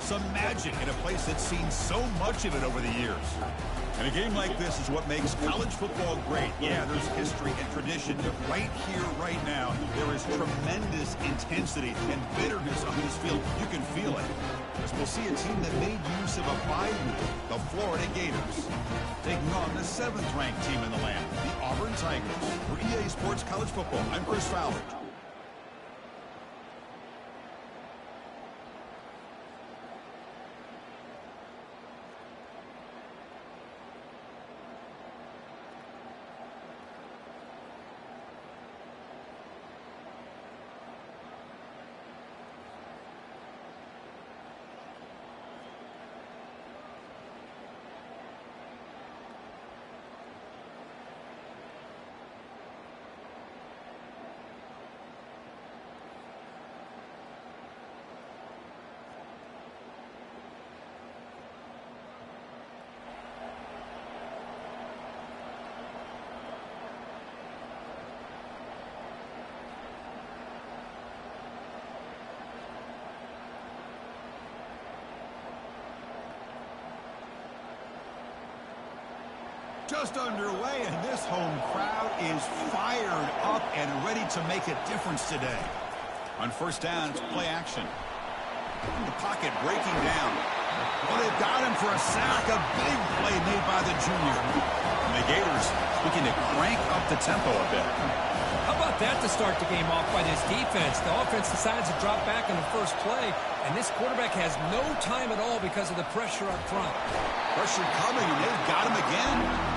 Some magic in a place that's seen so much of it over the years. And a game like this is what makes college football great. Yeah, there's history and tradition, but right here, right now, there is tremendous intensity and bitterness on this field. You can feel it. As we'll see a team that made use of a bye week, the Florida Gators, taking on the 7th-ranked team in the land, the Auburn Tigers. For EA Sports College Football, I'm Chris Fowler. Just underway, and this home crowd is fired up and ready to make a difference today. On first down, it's play action. In the pocket, breaking down. Well, they've got him for a sack. A big play made by the junior. And the Gators looking to crank up the tempo a bit. How about that to start the game off by this defense? The offense decides to drop back in the first play, and this quarterback has no time at all because of the pressure up front. Pressure coming, and they've got him again.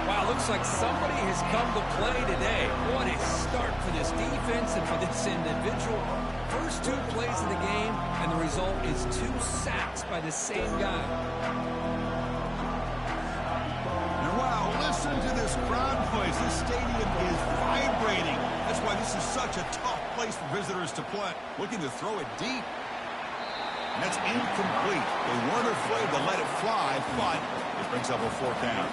Wow, looks like somebody has come to play today. What a start for this defense and for this individual. First 2 plays of the game, and the result is 2 sacks by the same guy. And wow, listen to this crowd noise. This stadium is vibrating. That's why this is such a tough place for visitors to play. Looking to throw it deep. And that's incomplete. They weren't afraid to let it fly, but it brings up a 4th down.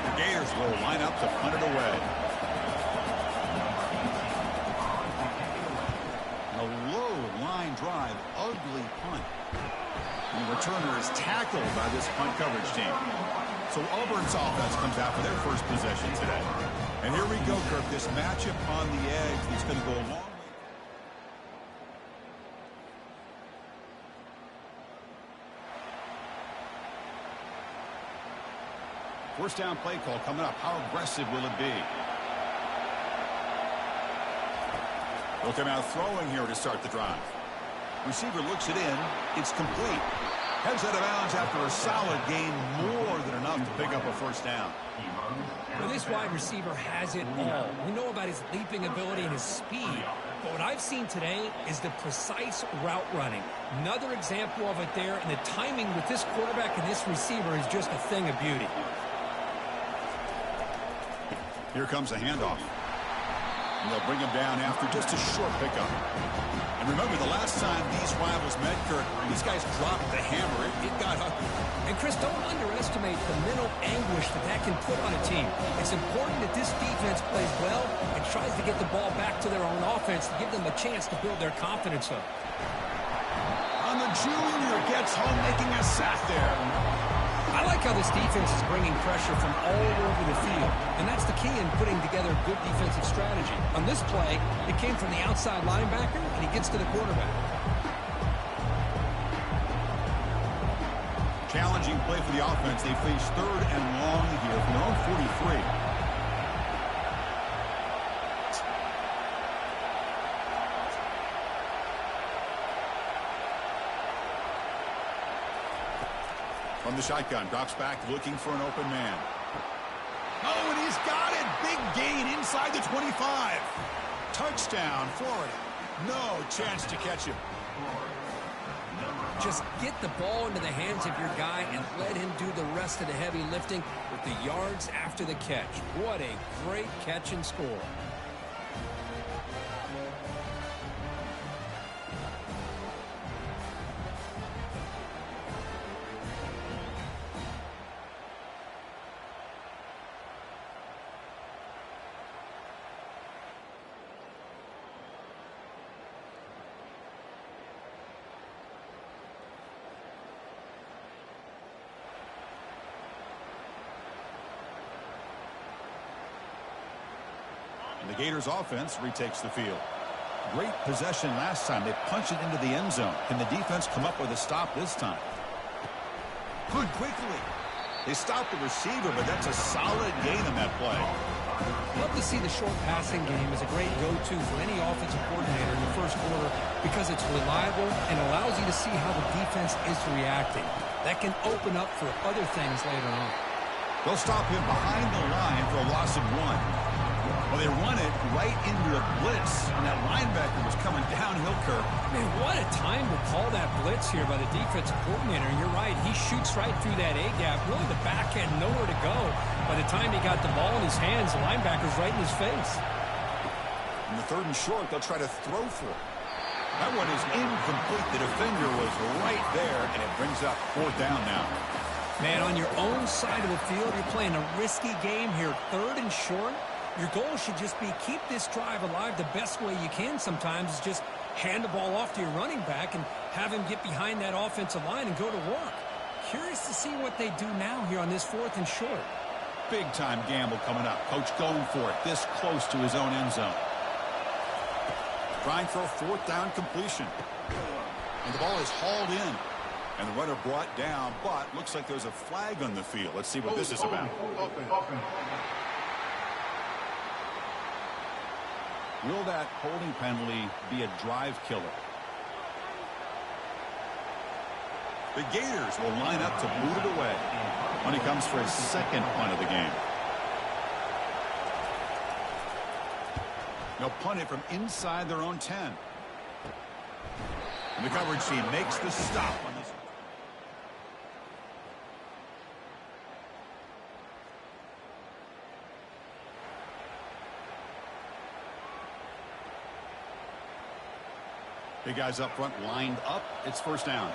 The Gators will line up to punt it away. A low line drive, ugly punt. And the returner is tackled by this punt coverage team. So Auburn's offense comes out for their first possession today. And here we go, Kirk. This matchup on the edge that's going to go a long way. First down play call coming up. How aggressive will it be? They'll come out throwing here to start the drive. Receiver looks it in. It's complete. Heads out of bounds after a solid gain, more than enough to pick up a first down. Well, this wide receiver has it all. We know about his leaping ability and his speed. But what I've seen today is the precise route running. Another example of it there, and the timing with this quarterback and this receiver is just a thing of beauty. Here comes a handoff. And they'll bring him down after just a short pickup. And remember, the last time these rivals met, Kirk, these guys dropped the hammer. It got ugly. And, Chris, don't underestimate the mental anguish that can put on a team. It's important that this defense plays well and tries to get the ball back to their own offense to give them a chance to build their confidence up. And the junior gets home, making a sack there. I like how this defense is bringing pressure from all over the field, and that's the key in putting together good defensive strategy. On this play, it came from the outside linebacker, and he gets to the quarterback. Challenging play for the offense. They face 3rd and long here from their own 43. From the shotgun, drops back, looking for an open man. Oh, and he's got it. Big gain inside the 25. Touchdown, Florida. No chance to catch him. Just get the ball into the hands of your guy and let him do the rest of the heavy lifting with the yards after the catch. What a great catch and score. The Gators offense retakes the field. Great possession last time. They punched it into the end zone. Can the defense come up with a stop this time? Good quickly. They stopped the receiver, but that's a solid gain on that play. Love to see the short passing game as a great go-to for any offensive coordinator in the first quarter because it's reliable and allows you to see how the defense is reacting. That can open up for other things later on. They'll stop him behind the line for a loss of 1. Well, they run it right into a blitz, and that linebacker was coming downhill curve. Man, what a time to call that blitz here by the defensive coordinator. And you're right, he shoots right through that A-gap. Really, the back had nowhere to go. By the time he got the ball in his hands, the linebacker's right in his face. In the 3rd and short, they'll try to throw for it. That one is incomplete. The defender was right there, and it brings up 4th down now. Man, on your own side of the field, you're playing a risky game here. 3rd and short. Your goal should just be keep this drive alive the best way you can sometimes is just hand the ball off to your running back and have him get behind that offensive line and go to work. Curious to see what they do now here on this 4th and short. Big-time gamble coming up. Coach going for it this close to his own end zone. Trying for a 4th down completion. And the ball is hauled in. And the runner brought down, but looks like there's a flag on the field. Let's see what this is about. Will that holding penalty be a drive killer? The Gators will line up to boot it away when he comes for his 2nd punt of the game. They'll punt it from inside their own 10. And the coverage team makes the stop on this. Big guys up front lined up. It's 1st down.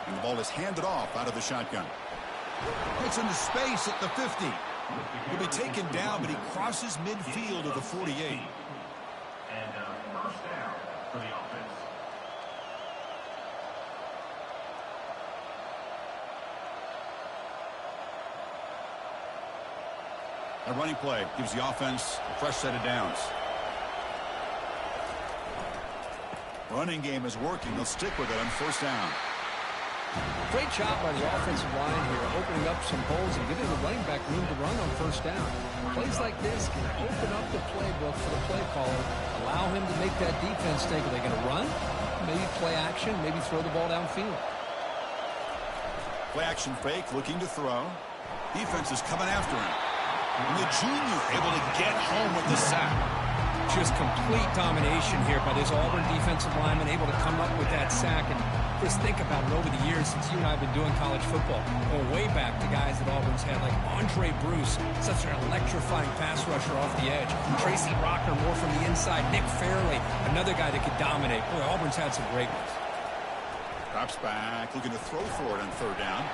And the ball is handed off out of the shotgun. Gets into space at the 50. He'll be taken down, but he crosses midfield at the 48. And 1st down for the offense. A running play gives the offense a fresh set of downs. Running game is working. They'll stick with it on 1st down. Great job by the offensive line here, opening up some holes and giving the running back room to run on 1st down. Plays like this can open up the playbook for the play caller, allow him to make that defense think, are they going to run? Maybe play action, maybe throw the ball downfield. Play action fake, looking to throw. Defense is coming after him. And the junior able to get home with the sack. Just complete domination here by this Auburn defensive lineman, able to come up with that sack. And just think about it over the years since you and I have been doing college football. Going way back to guys that Auburn's had like Andre Bruce, such an electrifying pass rusher off the edge. Tracy Rocker more from the inside. Nick Fairley, another guy that could dominate. Boy, Auburn's had some great ones. Drops back, looking to throw for it on 3rd down.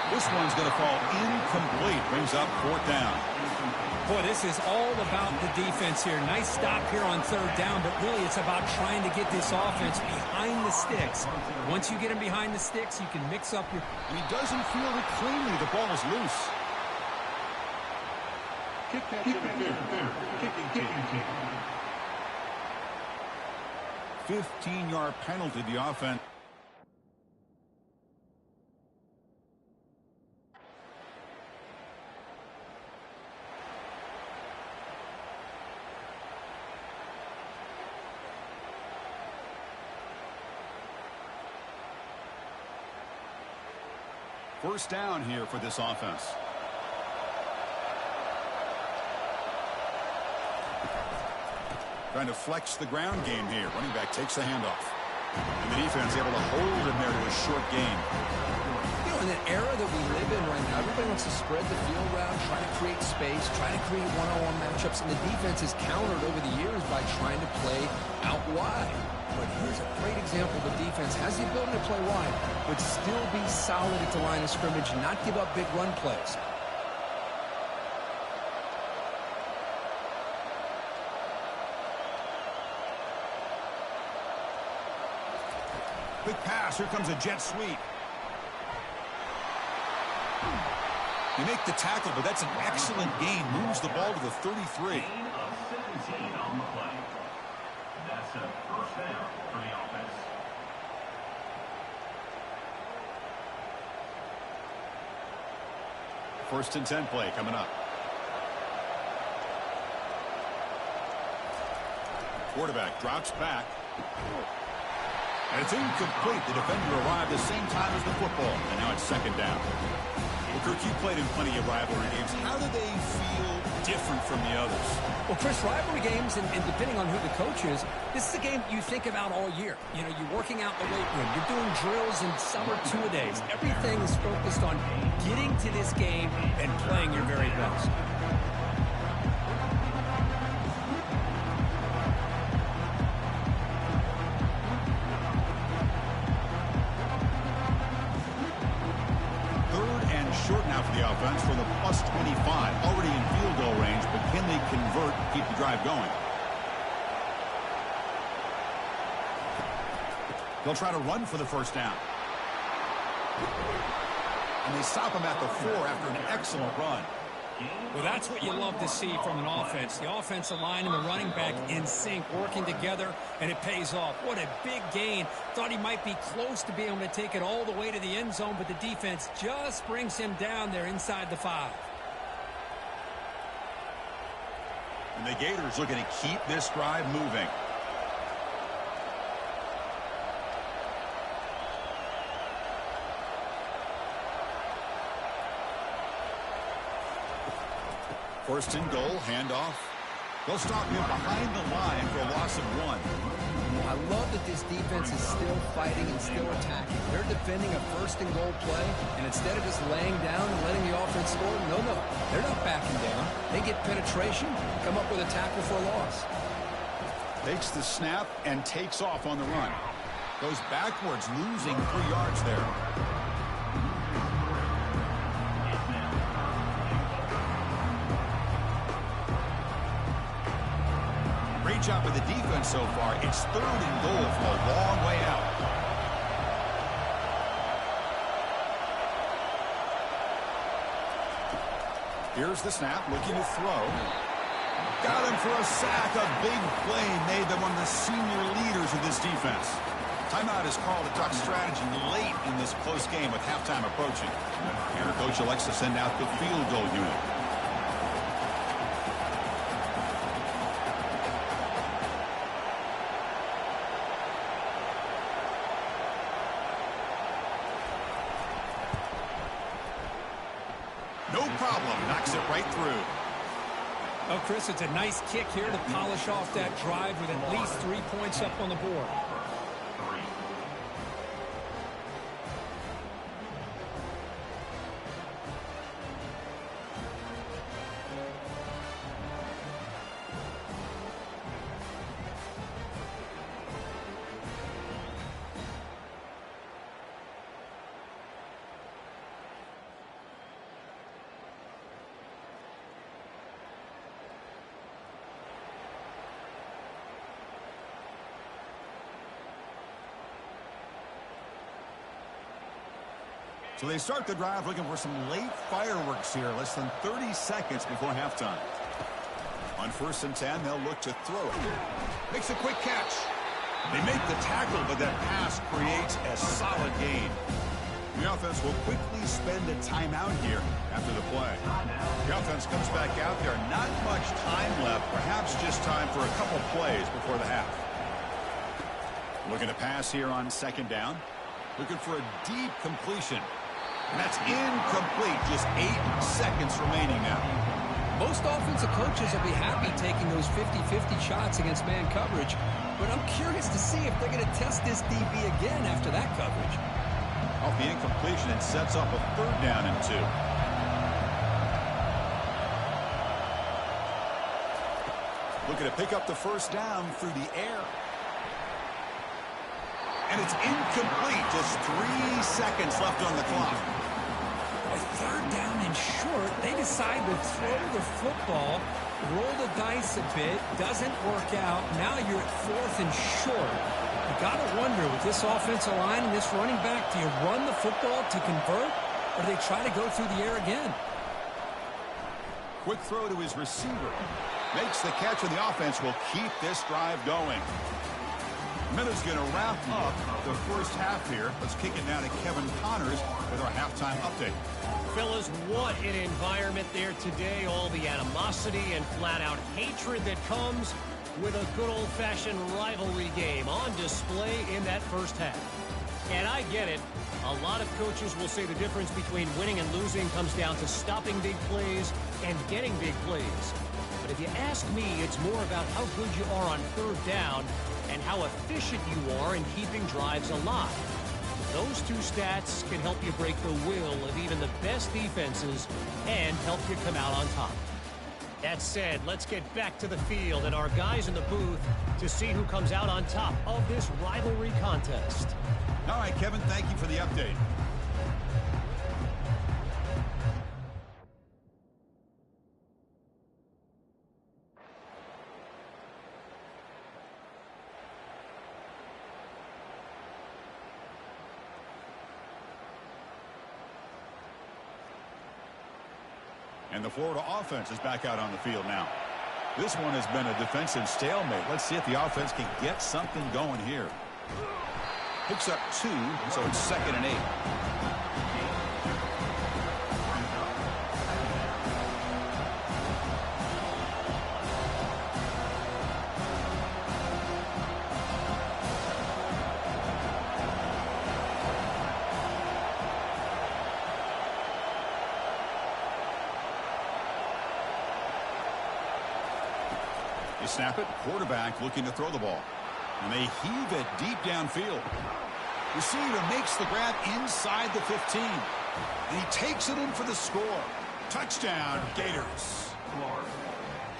This one's going to fall incomplete. Brings up 4th down. Boy, this is all about the defense here. Nice stop here on 3rd down, but really it's about trying to get this offense behind the sticks. Once you get him behind the sticks, you can mix up your... And he doesn't field it cleanly. The ball is loose. Kick catch interference. Kicking team. 15-yard penalty, the offense. First down here for this offense. Trying to flex the ground game here. Running back takes the handoff. And the defense able to hold him there to a short gain. You know, in an era that we live in right now, everybody wants to spread the field around, try to create space, try to create one-on-one matchups, and the defense has countered over the years by trying to play out wide. But here's a great example. The defense has the ability to play wide, but still be solid at the line of scrimmage, not give up big run plays. Quick pass. Here comes a jet sweep. You make the tackle, but that's an excellent gain. Moves the ball to the 33. Gain of 17 on the play. That's a first down for the offense. First and 10 play coming up. Quarterback drops back. And it's incomplete. The defender arrived the same time as the football. And now it's second down. Well, Kirk, you played in plenty of rivalry games. How do they feel different from the others? Well, Chris, rivalry games, and depending on who the coach is, this is a game you think about all year. You know, you're working out in the weight room. You're doing drills in summer two-a-days. Everything is focused on getting to this game and playing your very best. Short now for the offense from the plus 25. Already in field goal range, but can they convert and keep the drive going? They'll try to run for the first down. And they stop him at the 4 after an excellent run. Well, that's what you love to see from an offense. The offensive line and the running back in sync, working together, and it pays off. What a big gain. Thought he might be close to being able to take it all the way to the end zone, but the defense just brings him down there inside the 5. And the Gators looking to keep this drive moving. First and goal, handoff. They'll stop him behind the line for a loss of 1. I love that this defense is still fighting and still attacking. They're defending a first and goal play, and instead of just laying down and letting the offense score, no, they're not backing down. They get penetration, come up with a tackle for a loss. Takes the snap and takes off on the run. Goes backwards, losing 3 yards there. Great job with the defense so far. It's 3rd and goal from a long way out. Here's the snap, looking to throw. Got him for a sack. A big play made them one of the senior leaders of this defense. Timeout is called to talk strategy late in this close game with halftime approaching. And our coach elects to send out the field goal unit. No problem. Knocks it right through. Oh, Chris, it's a nice kick here to polish off that drive with at least 3 points up on the board. So they start the drive looking for some late fireworks here, less than 30 seconds before halftime. On 1st and 10, they'll look to throw it. Makes a quick catch. They make the tackle, but that pass creates a solid gain. The offense will quickly spend a timeout here after the play. The offense comes back out there. Not much time left, perhaps just time for a couple plays before the half. Looking to pass here on 2nd down. Looking for a deep completion. And that's incomplete. Just 8 seconds remaining now. Most offensive coaches will be happy taking those 50-50 shots against man coverage, but I'm curious to see if they're going to test this DB again after that coverage. Off the incompletion, it sets up a 3rd down and 2. Looking to pick up the first down through the air. And it's incomplete. Just 3 seconds left on the clock. A 3rd down and short. They decide to throw the football, roll the dice a bit. Doesn't work out. Now you're at 4th and short. You got to wonder, with this offensive line and this running back, do you run the football to convert, or do they try to go through the air again? Quick throw to his receiver. Makes the catch, and the offense will keep this drive going. Minute's going to wrap up the first half here. Let's kick it now to Kevin Connors with our halftime update. Fellas, what an environment there today. All the animosity and flat-out hatred that comes with a good old-fashioned rivalry game on display in that first half. And I get it. A lot of coaches will say the difference between winning and losing comes down to stopping big plays and getting big plays. But if you ask me, it's more about how good you are on third down and how efficient you are in keeping drives alive. Those two stats can help you break the will of even the best defenses and help you come out on top. That said, let's get back to the field and our guys in the booth to see who comes out on top of this rivalry contest. All right, Kevin, thank you for the update. And the Florida offense is back out on the field now. This one has been a defensive stalemate. Let's see if the offense can get something going here. Picks up 2, so it's 2nd and 8. They snap it. Quarterback looking to throw the ball. And they heave it deep downfield. Receiver makes the grab inside the 15. And he takes it in for the score. Touchdown, Gators.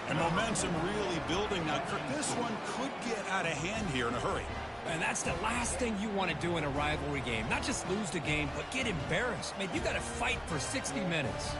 And momentum really building now. This one could get out of hand here in a hurry. And that's the last thing you want to do in a rivalry game. Not just lose the game, but get embarrassed. Man, you got to fight for 60 minutes.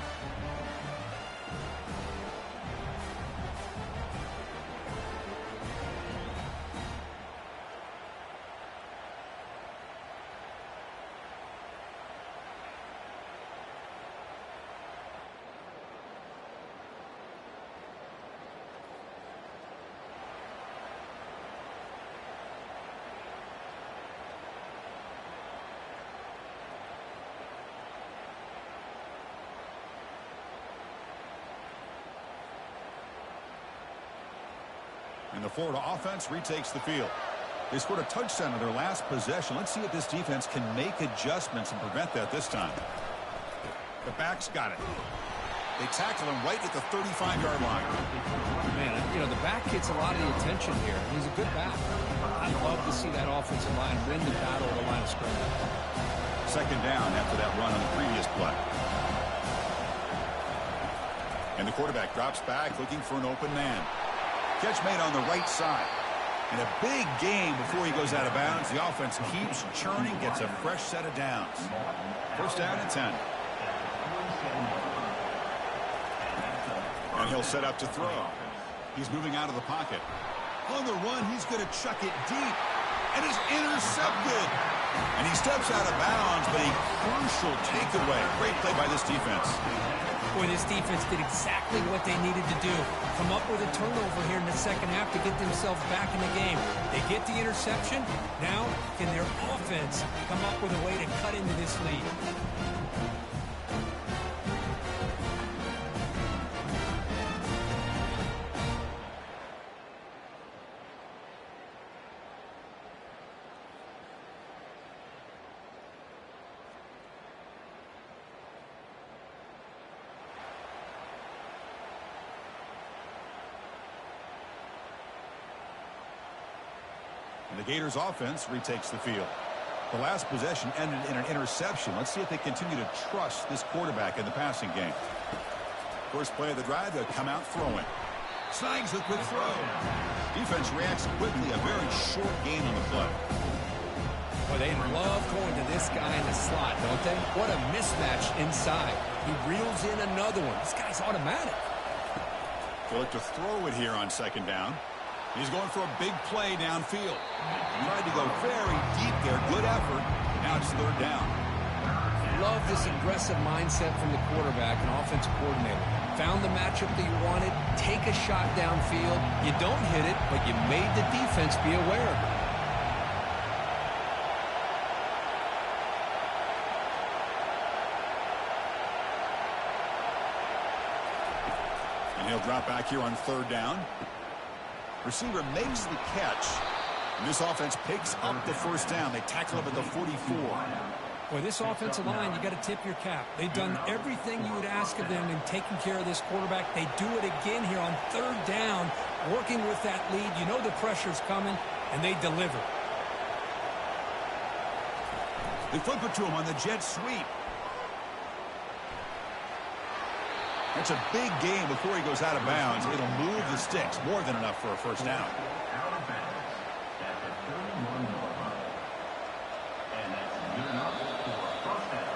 And the Florida offense retakes the field. They scored a touchdown in their last possession. Let's see if this defense can make adjustments and prevent that this time. The backs got it. They tackle him right at the 35-yard line. Man, you know, the back gets a lot of the attention here. He's a good back. I'd love to see that offensive line win the battle of the line of scrimmage. 2nd down after that run on the previous play. And the quarterback drops back looking for an open man. Catch made on the right side. And a big gain before he goes out of bounds. The offense keeps churning, gets a fresh set of downs. 1st down and 10. And he'll set up to throw. He's moving out of the pocket. On the run, he's going to chuck it deep. And it's intercepted. And he steps out of bounds, but a crucial takeaway. Great play by this defense. Boy, this defense did exactly what they needed to do. Come up with a turnover here in the second half to get themselves back in the game. They get the interception. Now, can their offense come up with a way to cut into this lead? And the Gators offense retakes the field. The last possession ended in an interception. Let's see if they continue to trust this quarterback in the passing game. First play of the drive, they'll come out throwing. Snags the quick throw. Defense reacts quickly. A very short gain on the play. Well, they love going to this guy in the slot, don't they? What a mismatch inside. He reels in another one. This guy's automatic. They'll look to throw it here on 2nd down. He's going for a big play downfield. Tried to go very deep there. Good effort. Now it's 3rd down. Love this aggressive mindset from the quarterback and offensive coordinator. Found the matchup that you wanted, take a shot downfield. You don't hit it, but you made the defense be aware of it. And he'll drop back here on 3rd down. Receiver makes the catch. And this offense picks up the 1st down. They tackle up at the 44. Boy, this offensive line, you got to tip your cap. They've done everything you would ask of them in taking care of this quarterback. They do it again here on 3rd down, working with that lead. You know the pressure's coming, and they deliver. They flip it to him on the jet sweep. That's a big gain before he goes out of bounds. It'll move the sticks. More than enough for a 1st down. Out of bounds at the 31-yard line. And that's good enough for a 1st down.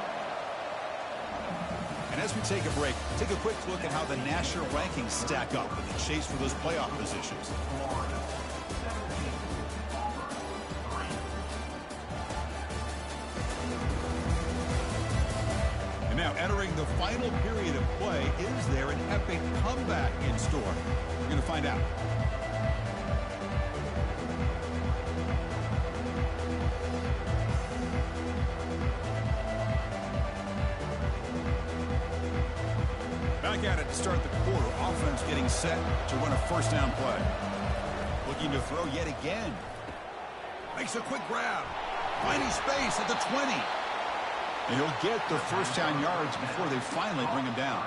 And as we take a break, take a quick look at how the national rankings stack up in the chase for those playoff positions. Florida, 17. Auburn, 3. And now entering the final period of play, is there an epic comeback in store? We're going to find out. Back at it to start the quarter. Offense getting set to run a 1st down play. Looking to throw yet again. Makes a quick grab. Finding space at the 20. And he'll get the 1st down yards before they finally bring him down.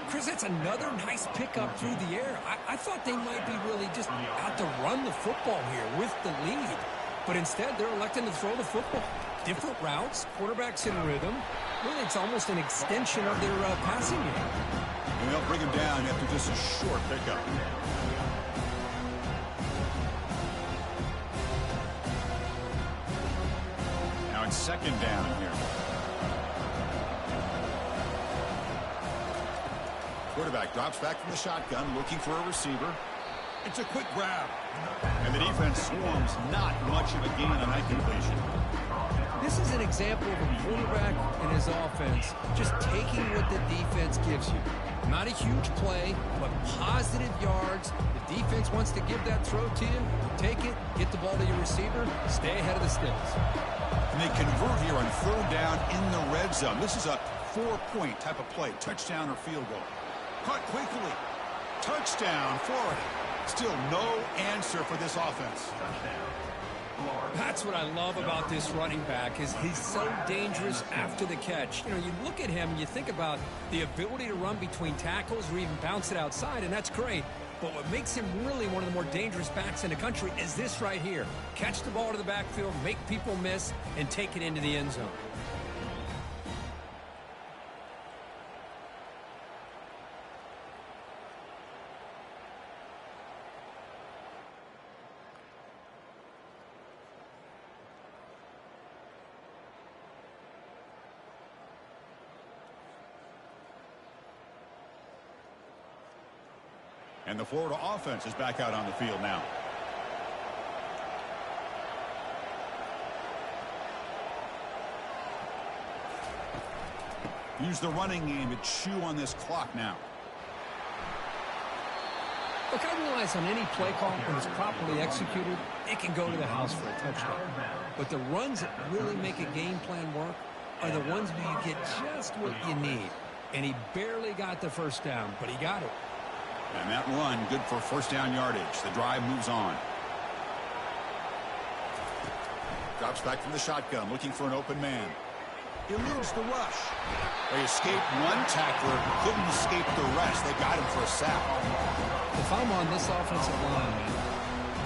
Chris, that's another nice pickup through the air. I thought they might be really just out to run the football here with the lead. But instead, they're electing to throw the football. Different routes, quarterbacks in rhythm. Really, it's almost an extension of their passing game. And they'll bring him down after just a short pickup. Now it's 2nd down here. Quarterback drops back from the shotgun, looking for a receiver. It's a quick grab. And the defense swarms. Not much of a gain on that completion. This is an example of a quarterback and his offense just taking what the defense gives you. Not a huge play, but positive yards. The defense wants to give that throw to you. Take it, get the ball to your receiver, stay ahead of the sticks. And they convert here on 3rd down in the red zone. This is a 4-point type of play, touchdown or field goal. Caught quickly. Touchdown, Florida. Still no answer for this offense. That's what I love about this running back is he's so dangerous after the catch. You know, you look at him and you think about the ability to run between tackles or even bounce it outside, and that's great. But what makes him really one of the more dangerous backs in the country is this right here. Catch the ball to the backfield, make people miss, and take it into the end zone. And the Florida offense is back out on the field now. Use the running game to chew on this clock now. Look, I realize on any play call, when it's properly executed, it can go to the house for a touchdown. But the runs that really make a game plan work are the ones where you get just what you need. And he barely got the 1st down, but he got it. And that run, good for 1st down yardage. The drive moves on. Drops back from the shotgun, looking for an open man. Eludes the rush. They escaped one tackler, couldn't escape the rest. They got him for a sack. If I'm on this offensive line,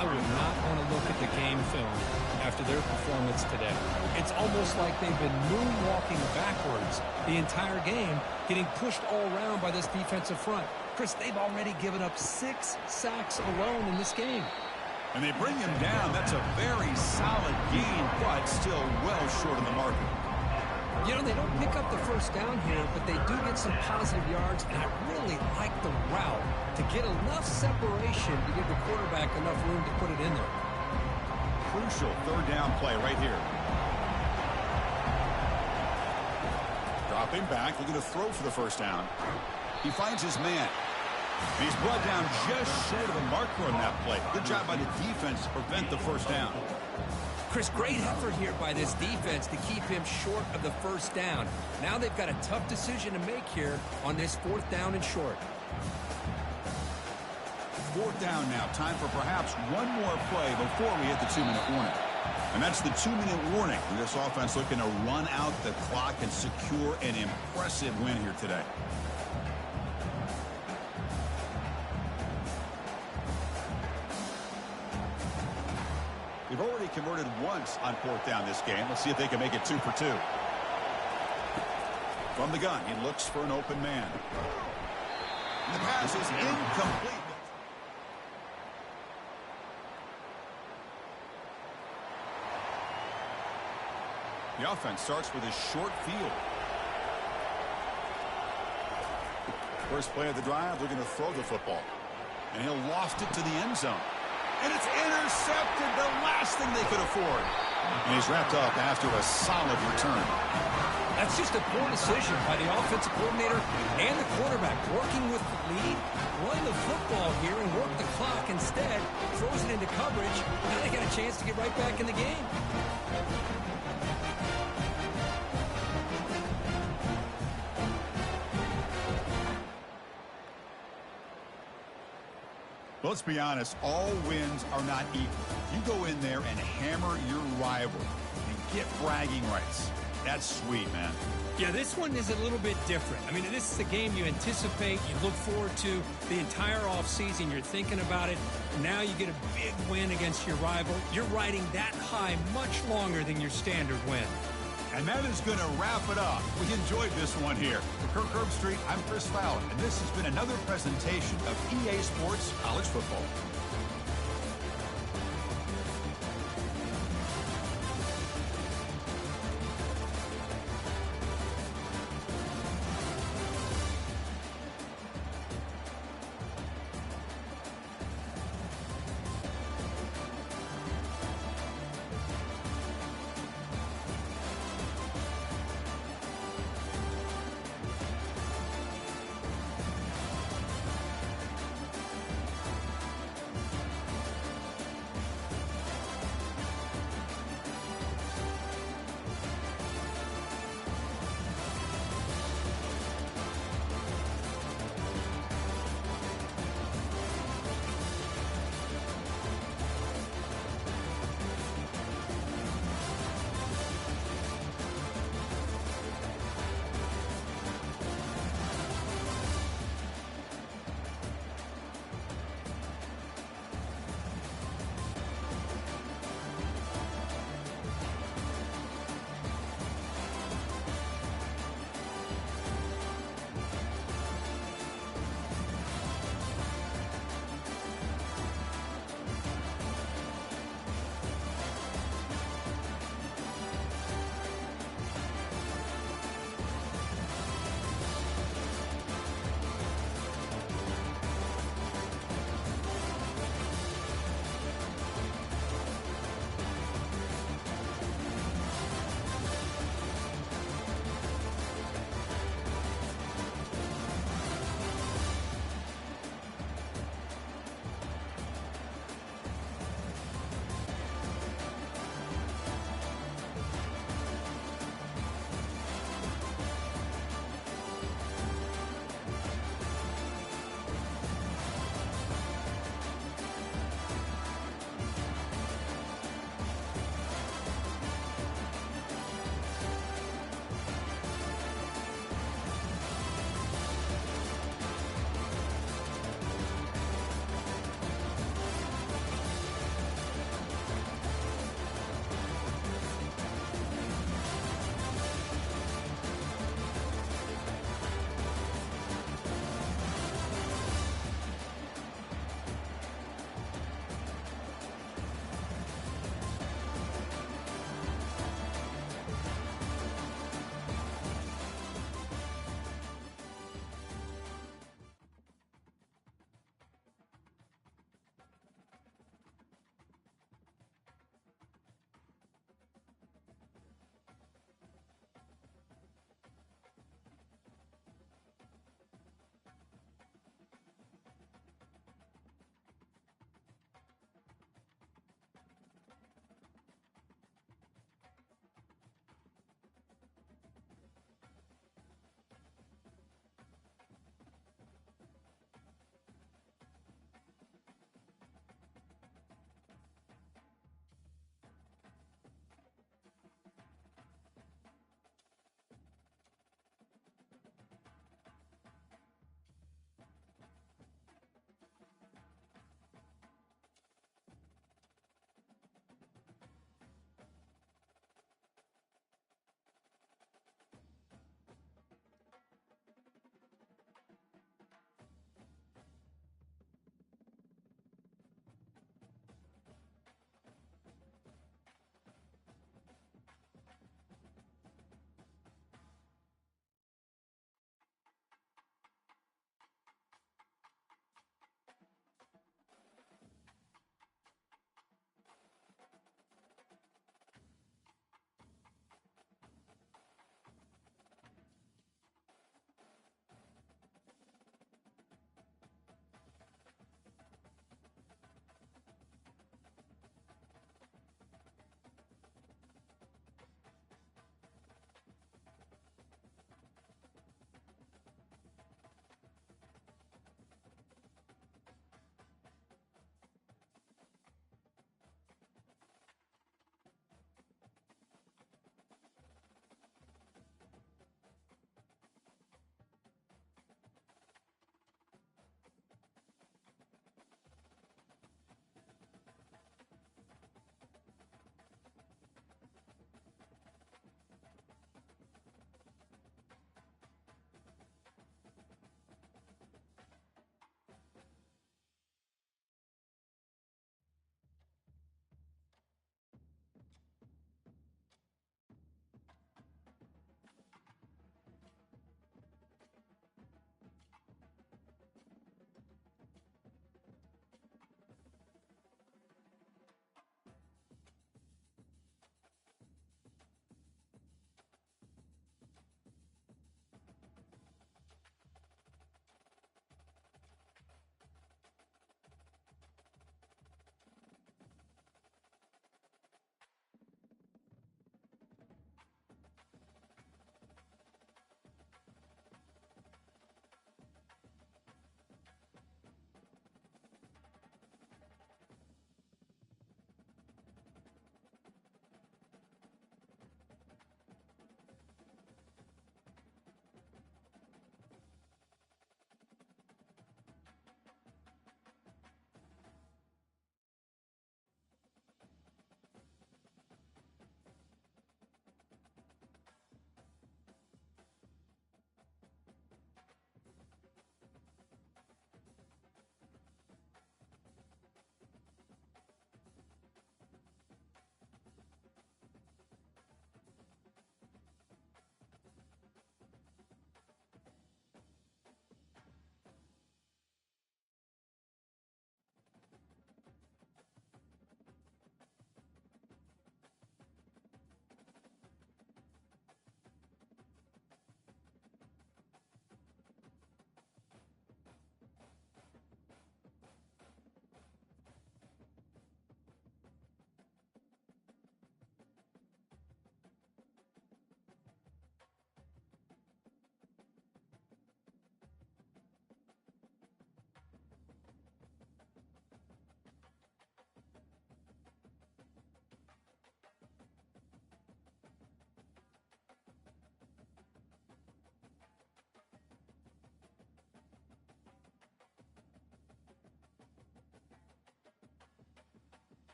I would not want to look at the game film after their performance today. It's almost like they've been moonwalking backwards the entire game, getting pushed all around by this defensive front. Chris, they've already given up 6 sacks alone in this game. And they bring him down. That's a very solid gain, but still well short of the marker. You know, they don't pick up the 1st down here, but they do get some positive yards, and I really like the route to get enough separation to give the quarterback enough room to put it in there. Crucial 3rd down play right here. Dropping back, looking to throw for the first down. He finds his man. And he's brought down just short of the marker on that play. Good job by the defense to prevent the first down. Chris, great effort here by this defense to keep him short of the first down. Now they've got a tough decision to make here on this 4th down and short. 4th down now. Time for perhaps one more play before we hit the 2-minute warning. And that's the 2-minute warning. This offense looking to run out the clock and secure an impressive win here today. They've already converted once on 4th down this game. Let's see if they can make it 2 for 2. From the gun, he looks for an open man. And the pass is incomplete. The offense starts with a short field. First play of the drive, they're going to throw the football. And he'll loft it to the end zone. And it's intercepted, the last thing they could afford. And he's wrapped up after a solid return. That's just a poor decision by the offensive coordinator and the quarterback. Working with the lead, run the football here and work the clock. Instead, throws it into coverage. Now they got a chance to get right back in the game. Let's be honest, all wins are not equal. You go in there and hammer your rival and get bragging rights. That's sweet, man. Yeah, this one is a little bit different. I mean, this is a game you anticipate, you look forward to the entire offseason. You're thinking about it. Now you get a big win against your rival. You're riding that high much longer than your standard win. And that is going to wrap it up. We enjoyed this one here. For Kirk Herbstreit, I'm Chris Fowler, and this has been another presentation of EA Sports College Football.